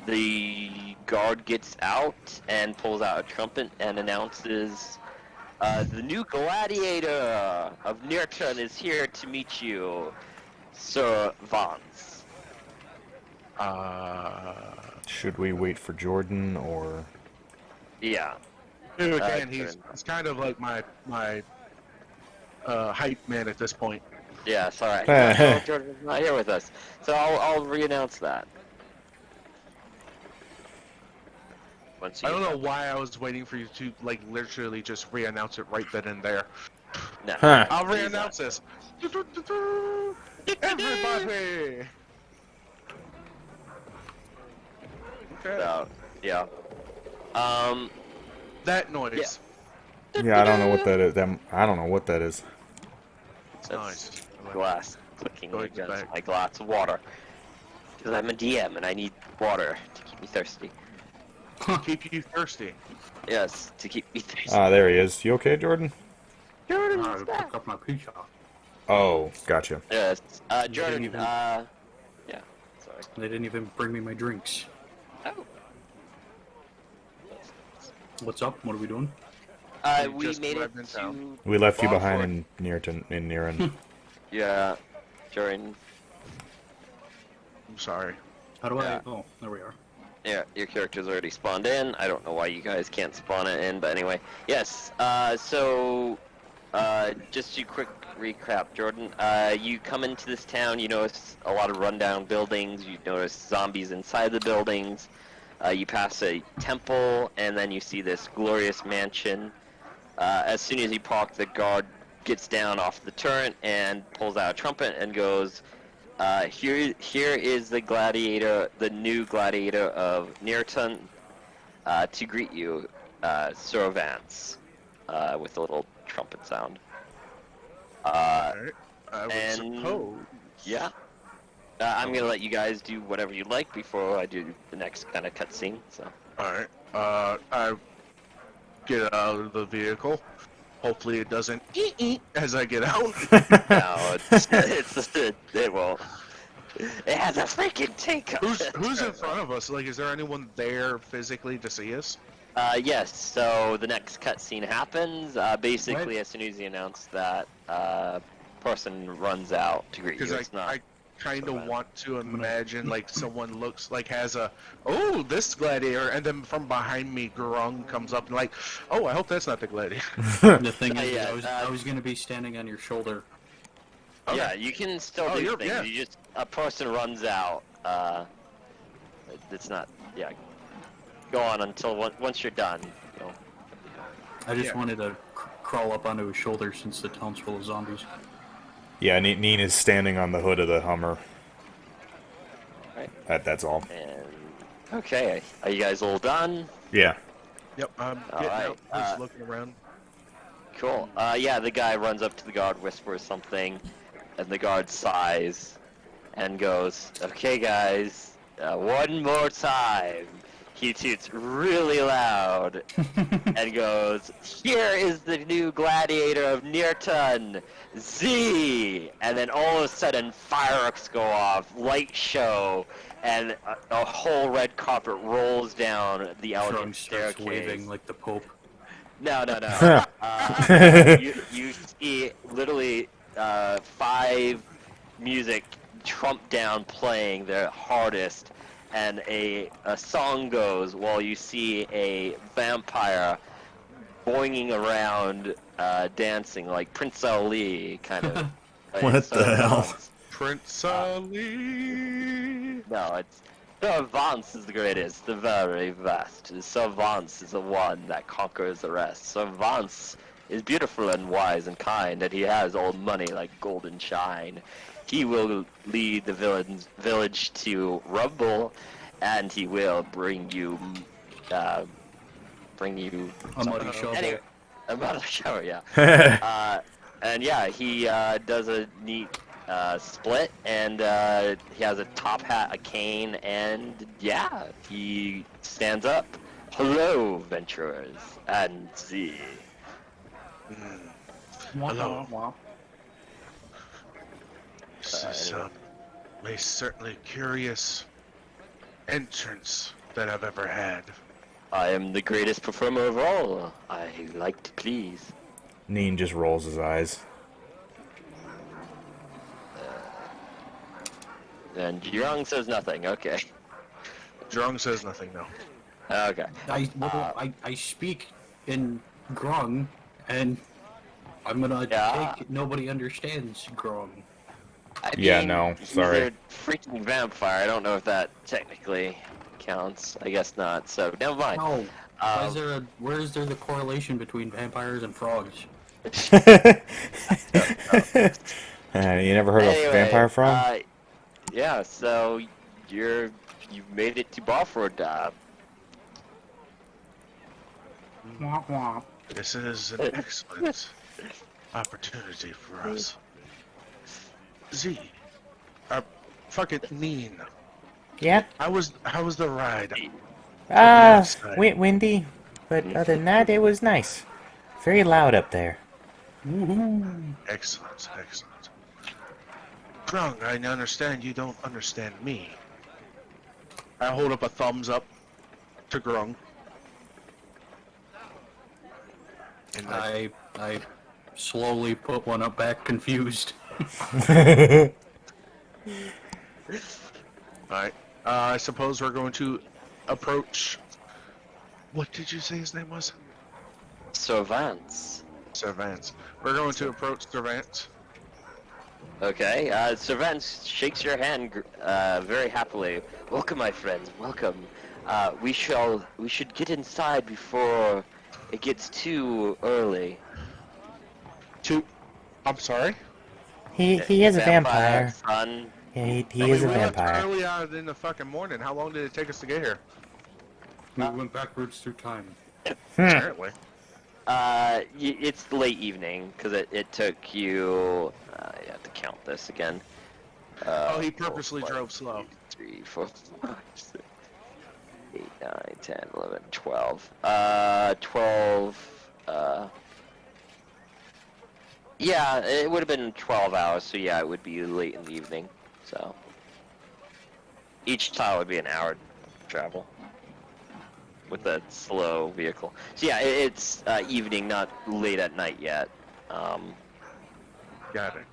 The guard gets out and pulls out a trumpet and announces, the new gladiator of Nirtun is here to meet you, Sir Vance. Should we wait for Jordan or? Yeah. Again, he's kind of like my hype man at this point. Yeah, it's alright. No, Jordan's not here with us. So I'll re-announce that. Once you I don't get know why I was waiting for you to like literally just re-announce it right then and there. No. Huh. I'll re-announce this. Everybody. Okay. So, yeah. That noise. Yeah, I don't know what that is. I don't know what that is. It's That's nice. I like glass clicking Go against back. my glass of water. Because I'm a DM and I need water to keep me thirsty. it. Keep you thirsty. Yes, to keep me thirsty. Ah, there he is. You okay, Jordan? Jordan I is pick back. up my pizza. Oh, gotcha. Yes. didn't Jordan, even- yeah. Sorry. They didn't even bring me my drinks. Oh. What's up? What are we doing? You We just made it arrived in town. We left you Barford. behind in Niran. Yeah. Jordan. I'm sorry. How do Yeah. I? Oh, there we are. Yeah, your character's already spawned in. I don't know why you guys can't spawn it in, but anyway. Yes, just to quick recap, Jordan. You come into this town, you notice a lot of rundown buildings, you notice zombies inside the buildings. You pass a temple, and then you see this glorious mansion. As soon as you park, the guard gets down off the turret and pulls out a trumpet and goes, here is the gladiator, the new gladiator of Nirton, to greet you, Sir Vance, with a little trumpet sound. Alright. I would and- suppose. Yeah. I'm gonna let you guys do whatever you like before I do the next kind of cutscene. So. Alright. I get out of the vehicle. Hopefully it doesn't as I get out. No, it won't. It has a freaking takeoff. Who's in front of us? Like, is there anyone there physically to see us? Yes. So the next cutscene happens. Basically, What? as soon as you announce that, person runs out to greet you. Because It's not. I kind so of bad. want to imagine like someone looks like has a this gladiator, and then from behind me Grung comes up and like, I hope that's not the gladiator. The thing is, yeah, I was gonna be standing on your shoulder. Yeah, you can still do you're- things. yeah. You just a person runs out. It's not. Yeah. Go on until once you're done. You know. I just Yeah. wanted to crawl up onto his shoulder since the town's full of zombies. Yeah, Neen is standing on the hood of the Hummer. Right. That's all. And okay, are you guys all done? Yeah. Yep, I'm All getting right, out, just looking around. Cool. Yeah, the guy runs up to the guard, whispers something, and the guard sighs and goes, "Okay, guys, one more time." He toots really loud and goes, "Here is the new gladiator of Nirton, Z!" And then all of a sudden, fireworks go off, light show, and a whole red carpet rolls down the elegant Grung starts staircase. waving like the Pope. No. You see literally 5 music trump down playing their hardest, and a song goes while you see a vampire boinging around, dancing like Prince Ali, kind of. What the hell? Prince Ali. No, it's Servance is the greatest, the very best. Servance is the one that conquers the rest. Servance is beautiful and wise and kind, and he has all money like golden shine. He will lead the village to rumble, and he will bring you A muddy shovel. Anyway, a muddy shower, yeah. And yeah, he does a neat split, and he has a top hat, a cane, and yeah, he stands up. "Hello, venturers, and Z." Hello. This is anyway. a certainly curious entrance that I've ever had. I am the greatest performer of all. I like to please. Neen just rolls his eyes. And Young says nothing. Okay. Drung says nothing, no. Okay. I speak in Grung, and I'm gonna Yeah. take nobody understands Grung. I Yeah, mean, no, he's sorry. a freaking vampire. I don't know if that technically counts. I guess not. So never mind. No. Um, Where is there the correlation between vampires and frogs? You never heard of Anyway, Vampire Frog? Yeah. So you've made it to Barford. Womp womp. This is an excellent opportunity for us. Z. Fucking Neen. Yeah. How was the ride? Windy, but other than that, it was nice. Very loud up there. Excellent. Grung, I understand you don't understand me. I hold up a thumbs up to Grung. And I slowly put one up back, confused. Alright. I suppose we're going to approach... What did you say his name was? Servants. Servance. We're going to approach Servance. Okay. Servants shakes your hand very happily. "Welcome, my friends. Welcome. We should get inside before it gets too early. I'm sorry? He is a vampire. Son. Yeah, he I is mean, a we left vampire. early on in the fucking morning. How long did it take us to get here? We went backwards through time. Apparently. It's late evening because it took you. You have to count this again. Oh, he purposely drove slow. 3, 4, 5, 6, 8, 9, 10, 11, 12. 12. Yeah, it would have been 12 hours, so yeah, it would be late in the evening. So each tile would be an hour travel with that slow vehicle. So yeah, it's evening, not late at night yet. Got it.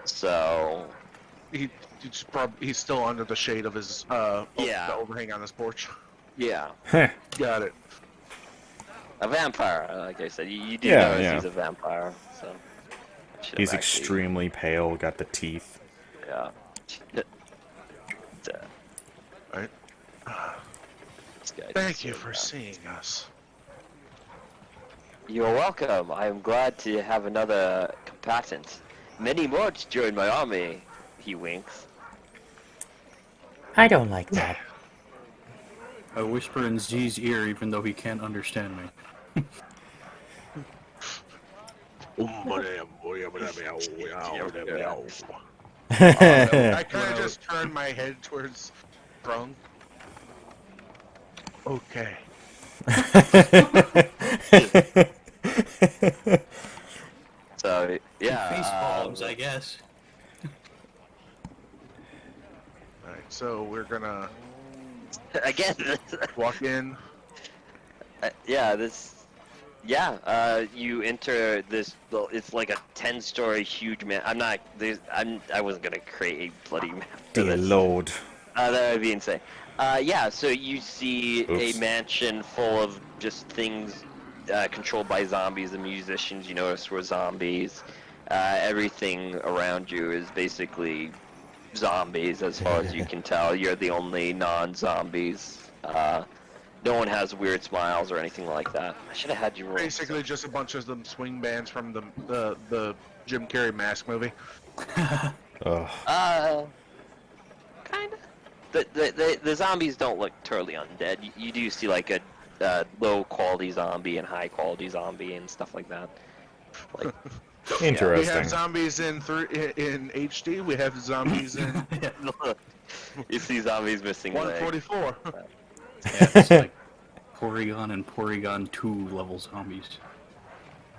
So He's still under the shade of his the overhang on his porch. yeah, Got it. a vampire. Like I said, you do Yeah, notice yeah. he's a vampire. So should He's have actually- extremely pale, got the teeth. Yeah. Right. This guy Thank just you so for bad. seeing us. You're welcome. I am glad to have another combatant. Many more to join my army. He winks. I don't like that. I whisper in Z's ear even though he can't understand me. I kind of just turned my head towards Brung. Okay. So yeah. Face palms, I guess. Alright, so we're gonna Again. walk in. Yeah. You enter this. Well, it's like a 10-story huge man. I wasn't gonna create a bloody map for Dear this. Lord. That would be insane. Yeah, so you see Oops. a mansion full of just things controlled by zombies. The musicians you noticed were zombies. Everything around you is basically zombies as far as you can tell. You're the only non-zombies. No one has weird smiles or anything like that. I should have had you roll. Basically, just a bunch of them swing bands from the Jim Carrey Mask movie. Ugh. Kinda. The zombies don't look totally undead. You do see like a low quality zombie and high quality zombie and stuff like that. Like We Interesting. have zombies in HD. We have zombies in you see zombies missing legs. 144. Yeah, it's like Porygon and Porygon 2 level zombies.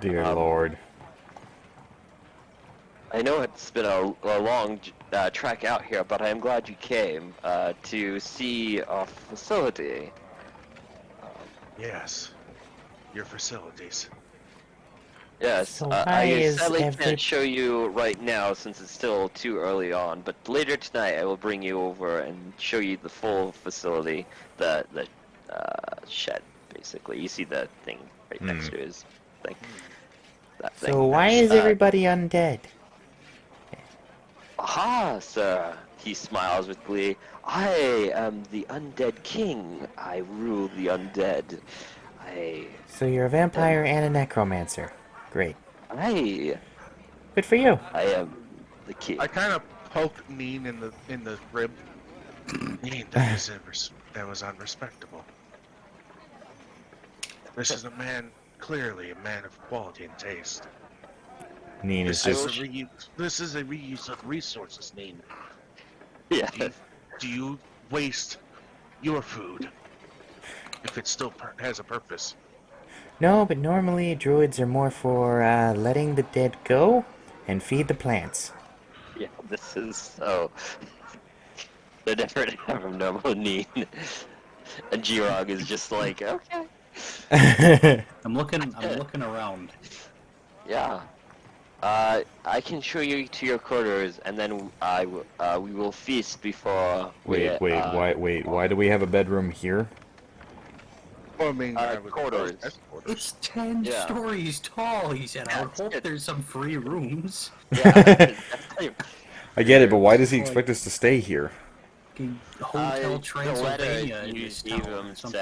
Dear Lord. I know it's been a long trek out here, but I am glad you came to see our facility. Yes, your facilities. Yes, So I why is sadly every- can't show you right now since it's still too early on, but later tonight I will bring you over and show you the full facility, the shed, basically. You see the thing right next to his thing. That thing. So why is everybody undead? Aha, sir! He smiles with glee. I am the undead king. I rule the undead. So you're a vampire and a necromancer. Great. I Good for you. am the king. I kind of poked Neen in the rib. Neen, that was unrespectable. This is a man, clearly a man of quality and taste. Neen is This is just... a reuse of resources, Neen. Yeah. Do you waste your food if it still has a purpose? No, but normally druids are more for letting the dead go and feed the plants. Yeah, this is so... They're different from normal need. And G-Rog is just like, okay. I'm looking around. Yeah. I can show you to your quarters, and then we will feast before we... Why do we have a bedroom here? Well, I mean, quarters. It's 10 Yeah. stories tall, he said. I would hope it's- there's some free rooms. Yeah. I get it, but why does he expect us to stay here? fucking Hotel The Transylvania letter in you this gave town or him something.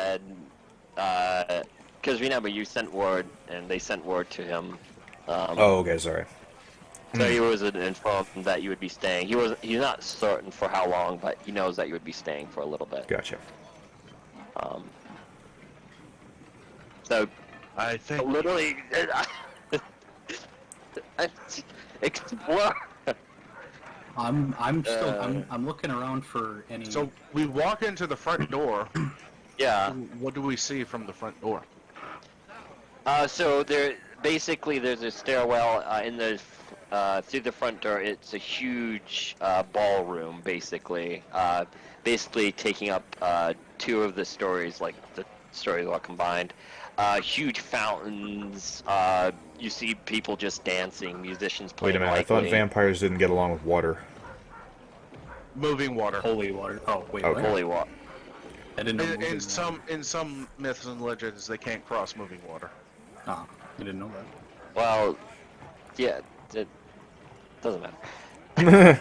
said, because remember you sent word, and they sent word to him. Oh, okay, sorry. So he was informed that you would be staying. He's not certain for how long, but he knows that you would be staying for a little bit. Gotcha. So I think literally, explore. I'm still I'm looking around for any. so. We walk into the front door. Yeah. What do we see from the front door? So there's a stairwell in the through the front door. It's a huge ballroom, basically. Basically taking up 2 of the stories, like the stories all combined. Huge fountains. You see people just dancing, musicians Wait playing a minute, I thought lightly. vampires didn't get along with water. Moving water. Holy water. Oh wait, Okay. what? Holy water. I didn't know. In some myths and legends, they can't cross moving water. Oh, I didn't know that. Well, yeah, it doesn't matter.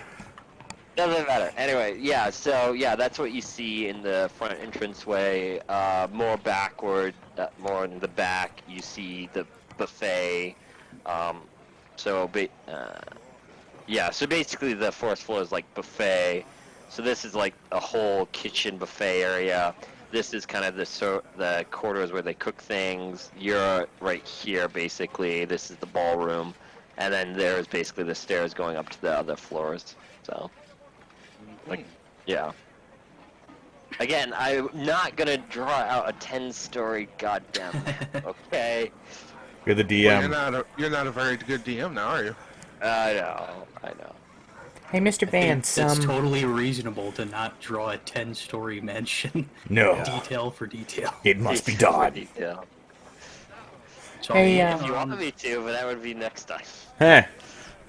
Doesn't matter. Anyway, yeah, so, yeah, that's what you see in the front entranceway. More backward, more in the back, you see the buffet. Yeah, so basically the first floor is like buffet. So this is like a whole kitchen buffet area. This is kind of the quarters where they cook things. You're right here, basically. This is the ballroom. And then there's basically the stairs going up to the other floors. So, like, yeah. Again, I'm not gonna draw out a 10-story goddamn map, okay? You're the Well, DM. you're not a very good DM now, are you? I know. Hey, Mr. Vance, It's totally reasonable to not draw a 10-story mansion. No. Detail for detail. It must be done. Detail. So Hey, If you want me to, but that would be next time. Heh.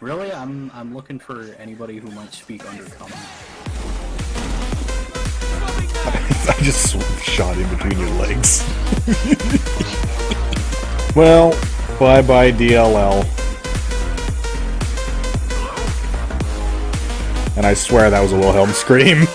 really, I'm looking for anybody who might speak Undercommon. I just shot in between your legs. Well, bye-bye DLL. And I swear that was a Wilhelm scream.